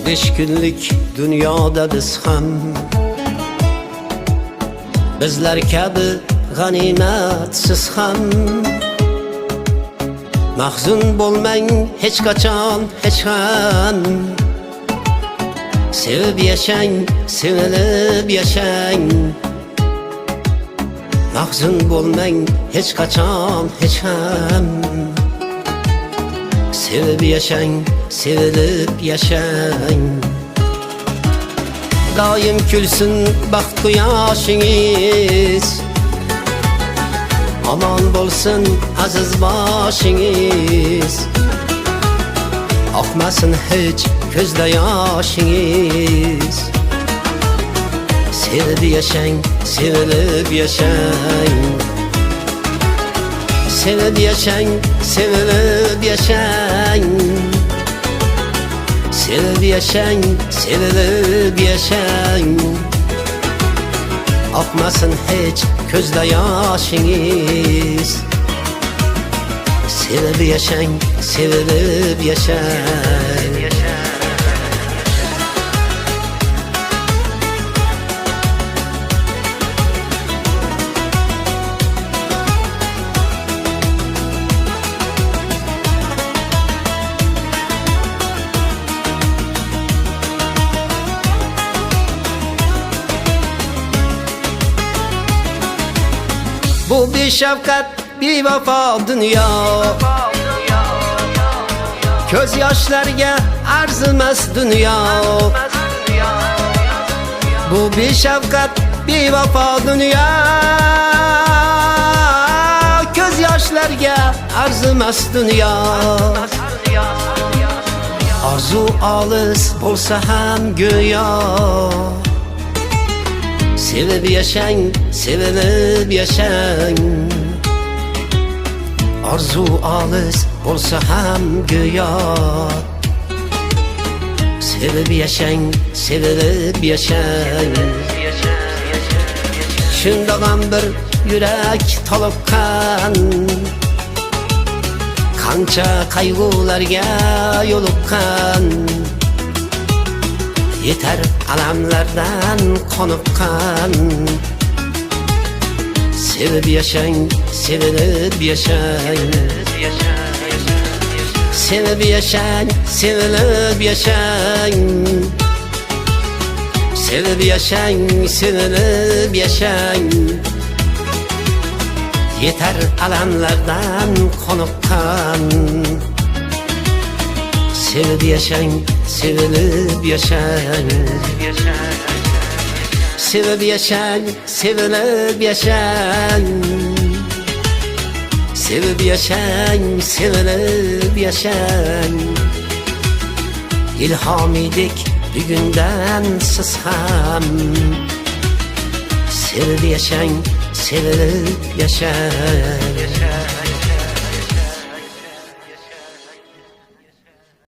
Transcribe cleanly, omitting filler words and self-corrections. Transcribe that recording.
15 günlük dünyada biz ham bizlar kabi g'animatsiz ham mahzun bo'lmang hech qachon hech ham sevib yashang sevilib yashang mahzun bo'lmang hech qachon hech ham sevib yashang sevilib yashang doim kulsin baxt quyoshingiz omon bo'lsin aziz boshingiz oqmasin hech ko'zda yoshingiz sevib yashang sevilib yashang sevib yashang sevilib yashang sevib yashang sevilib yashang oqmasin hech ko'zda yoshingiz sevib yashang sevilib yashang Bu bir şefkat, bir vefa dünya Göz yaşlarga arzimas dünya Bu bir şefkat, bir vefa dünya Göz yaşlarga arzimas dünya Arzu olis bo'lsa ham go'yo sevib yashang, sevilib yashang Arzu olis bo'lsa ham go'yo sevib yashang, sevilib yashang Shundag'am bir yurak toliqqan Qancha qayg'ularga yo'liqqan Yeter alamlardan qoniqqan Sevib yashang, sevilib yashang Sevib yashang, sevilib yashang Sevib yashang, sevilib yashang Yeter alamlardan qoniqqan Sevib yashang, sevilib yashang Sevib yashang, sevilib yashang Sevib yashang, sevilib yashang İlhamiydik bugundan siz ham Sevib yashang, sevilib yashang